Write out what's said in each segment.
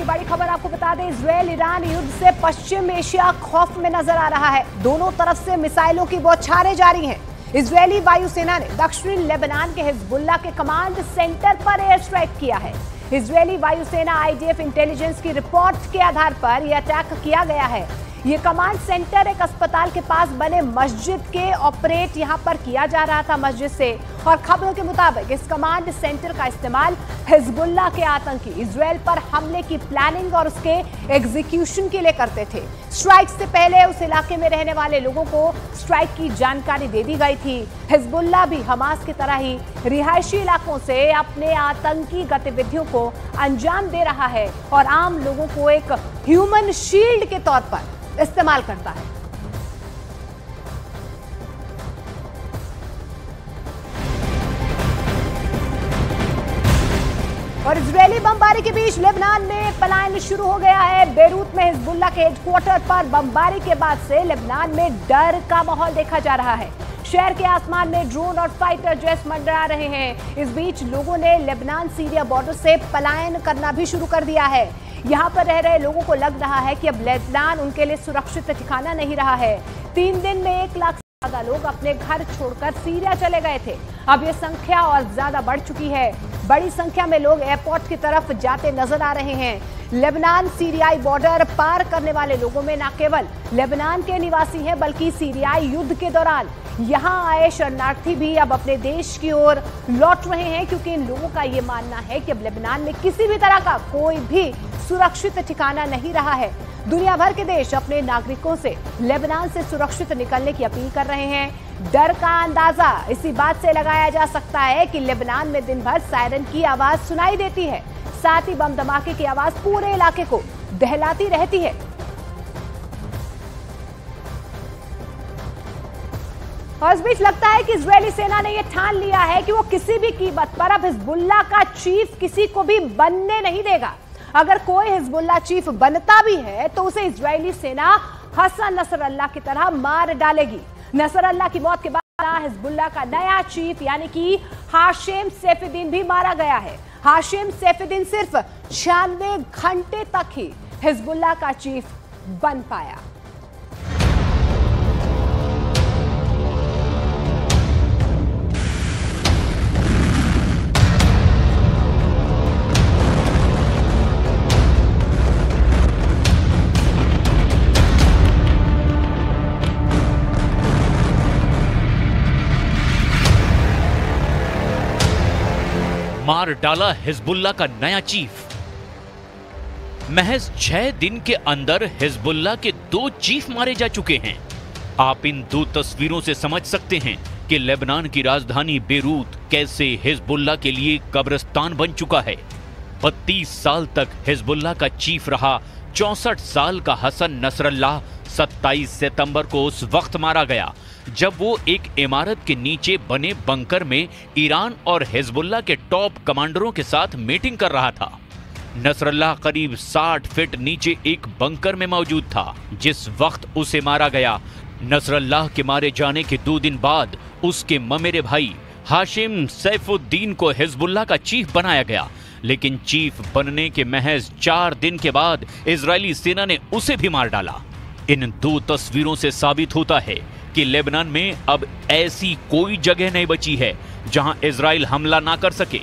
बड़ी खबर आपको बता दें, इजरायल ईरान युद्ध से पश्चिम एशिया खौफ में नजर आ रहा है। दोनों तरफ से मिसाइलों की बौछारें जारी हैं। इजरायली वायुसेना ने दक्षिणी लेबनान के हिजबुल्लाह के कमांड सेंटर पर एयर स्ट्राइक किया है। इजरायली वायुसेना IDF इंटेलिजेंस की रिपोर्ट के आधार पर यह अटैक किया गया है। ये कमांड सेंटर एक अस्पताल के पास बने मस्जिद के ऑपरेट यहां पर किया जा रहा था मस्जिद से, और खबरों के मुताबिक इस कमांड सेंटर का इस्तेमाल हिजबुल्लाह के आतंकी इजरायल पर हमले की प्लानिंग और उसके एग्जीक्यूशन के लिए करते थे। स्ट्राइक से पहले उस इलाके में रहने वाले लोगों को स्ट्राइक की जानकारी दे दी गई थी। हिजबुल्लाह भी हमास की तरह ही रिहायशी इलाकों से अपने आतंकी गतिविधियों को अंजाम दे रहा है और आम लोगों को एक ह्यूमन शील्ड के तौर पर इस्तेमाल करता है। और इजरायली बमबारी के बीच लेबनान में पलायन शुरू हो गया है। बेरूत में हिजबुल्लाह के हेडक्वार्टर पर बमबारी के बाद से लेबनान में डर का माहौल देखा जा रहा है। शहर के आसमान में ड्रोन और फाइटर जेट्स मंडरा रहे हैं। इस बीच लोगों ने लेबनान सीरिया बॉर्डर से पलायन करना भी शुरू कर दिया है। यहाँ पर रह रहे लोगों को लग रहा है कि अब लेबनान उनके लिए सुरक्षित ठिकाना नहीं रहा है। 3 दिन में 1 लाख से ज्यादा लोग अपने घर छोड़कर सीरिया चले गए थे। अब ये संख्या और ज्यादा बढ़ चुकी है। बड़ी संख्या में लोग एयरपोर्ट की तरफ जाते नजर आ रहे हैं। लेबनान सीरियाई बॉर्डर पार करने वाले लोगों में न केवल लेबनान के निवासी हैं, बल्कि सीरियाई युद्ध के दौरान यहाँ आए शरणार्थी भी अब अपने देश की ओर लौट रहे हैं, क्योंकि इन लोगों का ये मानना है कि अब लेबनान में किसी भी तरह का कोई भी सुरक्षित ठिकाना नहीं रहा है। दुनिया भर के देश अपने नागरिकों से लेबनान से सुरक्षित निकलने की अपील कर रहे हैं। डर का अंदाजा इसी बात से लगाया जा सकता है कि लेबनान में दिन भर सायरन की आवाज सुनाई देती है, साथ ही बम धमाके की आवाज पूरे इलाके को दहलाती रहती है। और इस बीच लगता है कि इजरायली सेना ने यह ठान लिया है कि वो किसी भी कीमत पर अब हिजबुल्लाह का चीफ किसी को भी बनने नहीं देगा। अगर कोई हिजबुल्लाह चीफ बनता भी है तो उसे इजरायली सेना हसन नसरल्लाह की तरह मार डालेगी। नसरल्लाह की मौत के बाद हिजबुल्लाह का नया चीफ यानी कि हाशिम सैफुद्दीन भी मारा गया है। हाशिम सैफुद्दीन सिर्फ 96 घंटे तक ही हिजबुल्लाह का चीफ बन पाया। मार डाला हिजबुल्लाह का नया चीफ। महज 6 दिन के अंदर हिजबुल्लाह के 2 चीफ मारे जा चुके हैं। आप इन 2 तस्वीरों से समझ सकते हैं कि लेबनान की राजधानी बेरूत कैसे हिजबुल्लाह के लिए कब्रिस्तान बन चुका है। 32 साल तक हिजबुल्लाह का चीफ रहा 64 साल का हसन नसरल्लाह 27 सितंबर को उस वक्त मारा गया जब वो एक इमारत के नीचे बने बंकर में ईरान और हिजबुल्लाह के टॉप कमांडरों के साथ मीटिंग कर रहा था। नसरल्लाह करीब 60 फीट नीचे एक बंकर में मौजूद था जिस वक्त उसे मारा गया। नसरल्लाह के मारे जाने के 2 दिन बाद उसके ममेरे भाई हाशिम सैफुद्दीन को हिजबुल्लाह का चीफ बनाया गया, लेकिन चीफ बनने के महज 4 दिन के बाद इजरायली सेना ने उसे भी मार डाला। इन 2 तस्वीरों से साबित होता है कि लेबनान में अब ऐसी कोई जगह नहीं बची है जहां इजराइल हमला ना कर सके।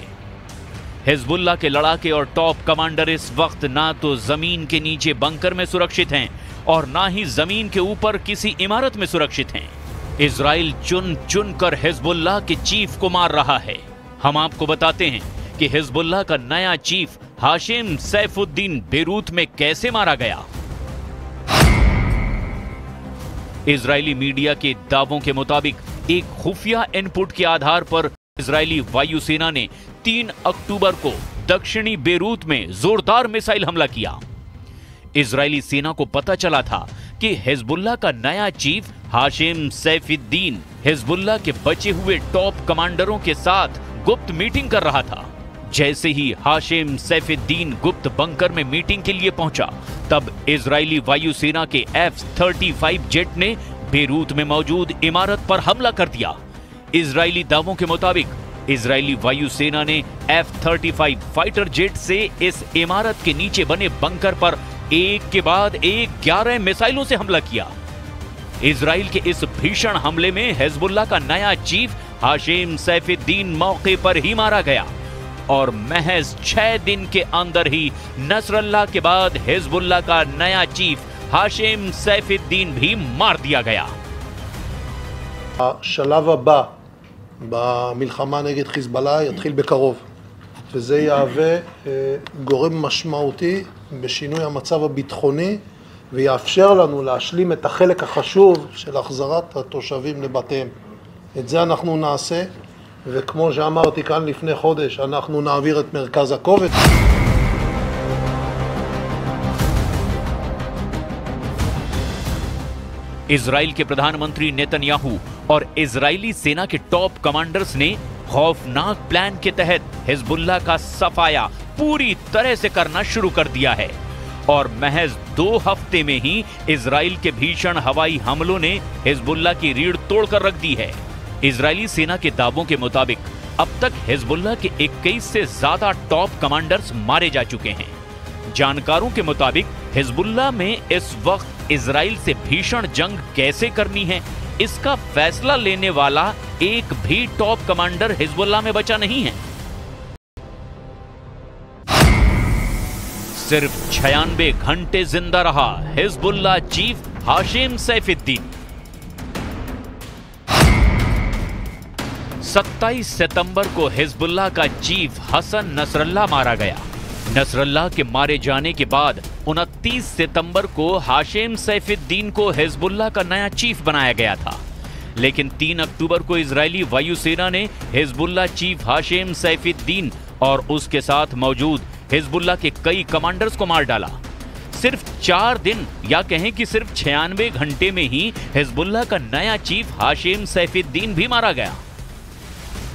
हिजबुल्लाह के लड़ाके और टॉप कमांडर इस वक्त ना तो जमीन के नीचे बंकर में सुरक्षित हैं और ना ही जमीन के ऊपर किसी इमारत में सुरक्षित हैं। इजराइल चुन चुन कर हिजबुल्लाह के चीफ को मार रहा है। हम आपको बताते हैं कि हिजबुल्लाह का नया चीफ हाशिम सैफुद्दीन बेरूत में कैसे मारा गया। इजरायली मीडिया के दावों के मुताबिक एक खुफिया इनपुट के आधार पर इजरायली वायुसेना ने 3 अक्टूबर को दक्षिणी बेरूत में जोरदार मिसाइल हमला किया। इजरायली सेना को पता चला था कि हिजबुल्लाह का नया चीफ हाशिम सैफुद्दीन हिजबुल्लाह के बचे हुए टॉप कमांडरों के साथ गुप्त मीटिंग कर रहा था। जैसे ही हाशिम सैफुद्दीन गुप्त बंकर में मीटिंग के लिए पहुंचा, तब इजरायली वायुसेना के F-35 जेट ने बेरूत में मौजूद इमारत पर हमला कर दिया। इजरायली दावों के मुताबिक इजरायली वायुसेना ने F-35 फाइटर जेट से इस इमारत के नीचे बने बंकर पर एक के बाद एक 11 मिसाइलों से हमला किया। इजराइल के इस भीषण हमले में हिजबुल्लाह का नया चीफ हाशिम सैफुद्दीन मौके पर ही मारा गया और महज 6 दिन के अंदर ही नसरल्लाह के बाद हिजबुल्लाह का नया चीफ हाशिम सैफुद्दीन भी मार दिया गया। השלב הבא במלחמה נגד חיזבאללה יתחיל בקרוב, וזה יהווה גורם משמעותי בשינוי המצב הביטחוני ויאפשר לנו להשלים את החלק החשוב של החזרת התושבים לבתיהם. את זה אנחנו נעשה, וכמו שאמרתי כאן לפני חודש, אנחנו נעביר את מרכז הכובד. इजराइल के प्रधानमंत्री नेतन्याहू और इजरायली सेना के टॉप कमांडर्स ने खौफनाक प्लान के तहत हिजबुल्लाह का सफाया पूरी तरह से करना शुरू कर दिया है और महज 2 हफ्ते में ही इजराइल के भीषण हवाई हमलों ने हिजबुल्लाह की रीढ़ तोड़कर रख दी है। इजरायली सेना के दावों के मुताबिक अब तक हिजबुल्लाह के 21 से ज्यादा टॉप कमांडर्स मारे जा चुके हैं। जानकारों के मुताबिक हिजबुल्लाह में इस वक्त इजराइल से भीषण जंग कैसे करनी है, इसका फैसला लेने वाला एक भी टॉप कमांडर हिजबुल्लाह में बचा नहीं है। सिर्फ 96 घंटे जिंदा रहा हिजबुल्लाह चीफ हाशिम सैफुद्दीन। 27 सितंबर को हिजबुल्लाह का चीफ हसन नसरल्लाह मारा गया। नसरल्लाह के मारे जाने के बाद 29 सितंबर को हाशिम सैफुद्दीन को हिजबुल्लाह का नया चीफ बनाया गया था, लेकिन 3 अक्टूबर को इजरायली वायुसेना ने हिजबुल्लाह चीफ हाशिम सैफुद्दीन और उसके साथ मौजूद हिजबुल्लाह के कई कमांडर्स को मार डाला। सिर्फ 4 दिन या कहें कि सिर्फ 96 घंटे में ही हिजबुल्लाह का नया चीफ हाशिम सैफुद्दीन भी मारा गया।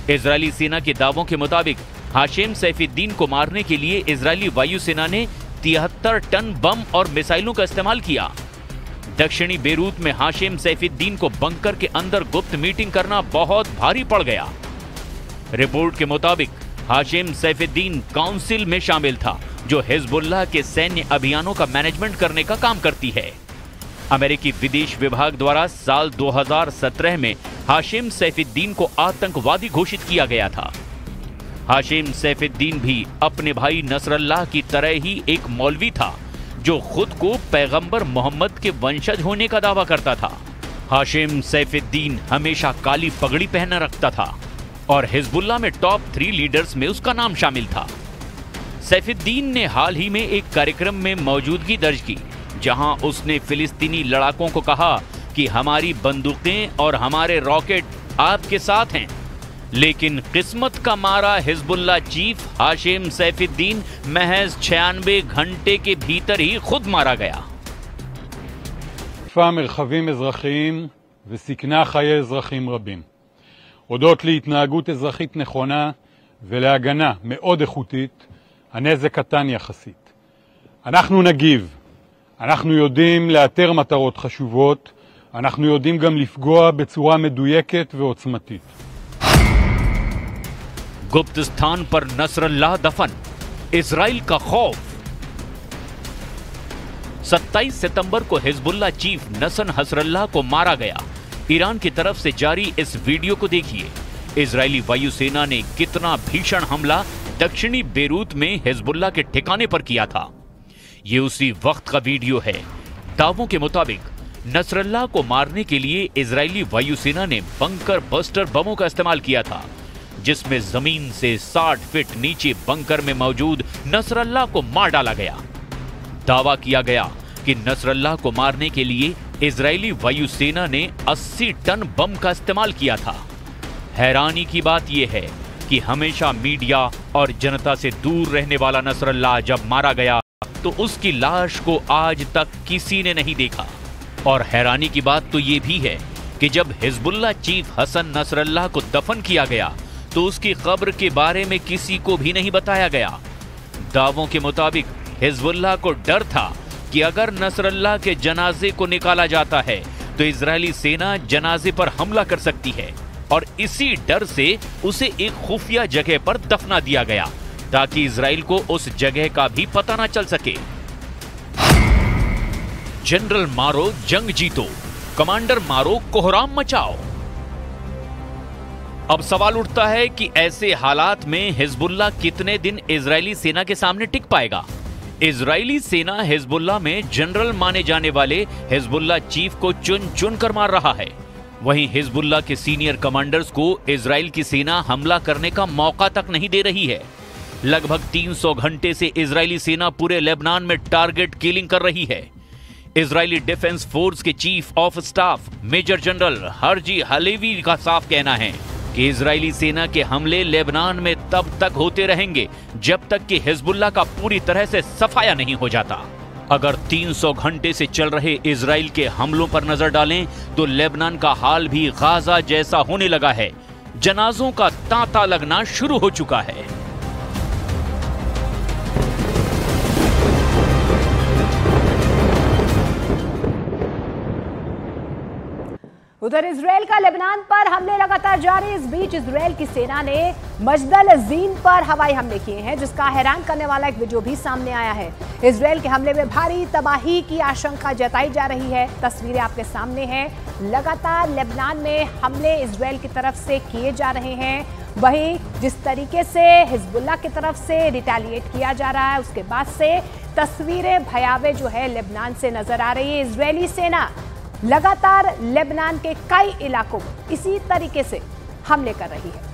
इजरायली सेना के दावों के मुताबिक हाशिम सैफुद्दीन को मारने के लिए इजरायली वायुसेना ने 73 टन बम और मिसाइलों का इस्तेमाल किया। दक्षिणी बेरूत में हाशिम सैफुद्दीन को बंकर के अंदर गुप्त मीटिंग करना बहुत भारी पड़ गया। रिपोर्ट के मुताबिक हाशिम सैफुद्दीन काउंसिल में शामिल था, जो हिजबुल्लाह के सैन्य अभियानों का मैनेजमेंट करने का काम करती है। अमेरिकी विदेश विभाग द्वारा साल 2017 में हाशिम सैफुद्दीन को आतंकवादी घोषित किया गया था। हाशिम सैफुद्दीन भी अपने भाई नसरल्लाह की तरह ही एक मौलवी था, जो खुद को पैगंबर मोहम्मद के वंशज होने का दावा करता था। हाशिम सैफुद्दीन हमेशा काली पगड़ी पहने रखता था और हिजबुल्लाह में टॉप 3 लीडर्स में उसका नाम शामिल था। सैफुद्दीन ने हाल ही में एक कार्यक्रम में मौजूदगी दर्ज की, जहां उसने फिलिस्तीनी लड़ाकों को कहा कि हमारी बंदूकें और हमारे रॉकेट आपके साथ हैं, लेकिन किस्मत का मारा हिजबुल्लाह चीफ हाशिम सैफुद्दीन महज 96 घंटे के भीतर ही खुद मारा गया। מרחבים אזרחיים וסיכנה חיי אזרחים רבים. הודות להתנהגות אזרחית נכונה ולהגנה מאוד איכותית, הנזק קטן יחסית. אנחנו נגיב. אנחנו יודעים לאתר מטרות חשובות, אנחנו יודעים גם לפגוע בצורה מדויקת ועוצמתית. गुप्त स्थान पर नसरल्लाह दफन, इजराइल का खौफ। 27 सितंबर को हिजबुल्लाह चीफ नसन हसरल्लाह को मारा गया। ईरान की तरफ से जारी इस वीडियो को देखिए। इजरायली वायुसेना ने कितना भीषण हमला दक्षिणी बेरूत में हिजबुल्लाह के ठिकाने पर किया था। ये उसी वक्त का वीडियो है। दावों के मुताबिक नसरल्लाह को मारने के लिए इजरायली वायुसेना ने बंकर बस्टर बमों का इस्तेमाल किया था, जिसमें जमीन से 60 फीट नीचे बंकर में मौजूद नसरल्लाह को मार डाला गया। दावा किया गया कि नसरल्लाह को मारने के लिए इजरायली वायुसेना ने 80 टन बम का इस्तेमाल किया था। हैरानी की बात यह है कि हमेशा मीडिया और जनता से दूर रहने वाला नसरल्लाह जब मारा गया तो उसकी लाश को आज तक किसी ने नहीं देखा। और हैरानी की बात तो ये भी है कि जब हिजबुल्लाह चीफ हसन नसरल्लाह को दफन किया गया तो उसकी कब्र के बारे में किसी को भी नहीं बताया गया। दावों के मुताबिक हिजबुल्लाह को डर था कि अगर नसरल्लाह के जनाजे को निकाला जाता है तो इजरायली सेना जनाजे पर हमला कर सकती है। और इसी डर से उसे एक खुफिया जगह पर दफना दिया गया ताकि इजराइल को उस जगह का भी पता न चल सके। जनरल मारो जंग जीतो, कमांडर मारो कोहराम मचाओ। अब सवाल उठता है कि ऐसे हालात में हिजबुल्लाह कितने दिन इजरायली सेना के सामने टिक पाएगा। इजरायली सेना हिजबुल्लाह में जनरल माने जाने वाले हिजबुल्लाह चीफ को चुन चुन कर मार रहा है। वहीं हिजबुल्लाह के सीनियर कमांडर्स को इजराइल की सेना हमला करने का मौका तक नहीं दे रही है। लगभग 300 घंटे से इजरायली सेना पूरे लेबनान में टारगेट किलिंग कर रही है। इजरायली डिफेंस फोर्स के chief of staff major general Herzi Halevi का साफ कहना है कि इजरायली सेना के हमले लेबनान में तब तक होते रहेंगे जब तक कि हिजबुल्लाह का पूरी तरह से सफाया नहीं हो जाता। अगर 300 घंटे से चल रहे इजराइल के हमलों पर नजर डालें तो लेबनान का हाल भी गाजा जैसा होने लगा है। जनाजों का तांता लगना शुरू हो चुका है। उधर इजराइल का लेबनान पर हमले लगातार जारी। इस बीच इजराइल की सेना ने मजदल जीन पर हवाई हमले किए हैं, जिसका हैरान करने वाला एक वीडियो भी सामने आया है। इजराइल के हमले में भारी तबाही की आशंका जताई जा रही है। तस्वीरें आपके सामने हैं। लगातार लेबनान में हमले इजराइल की तरफ से किए जा रहे हैं। वहीं जिस तरीके से हिजबुल्लाह की तरफ से रिटेलिएट किया जा रहा है, उसके बाद से तस्वीरें भयावह जो है लेबनान से नजर आ रही है। इजरायली सेना लगातार लेबनान के कई इलाकों में इसी तरीके से हमले कर रही है।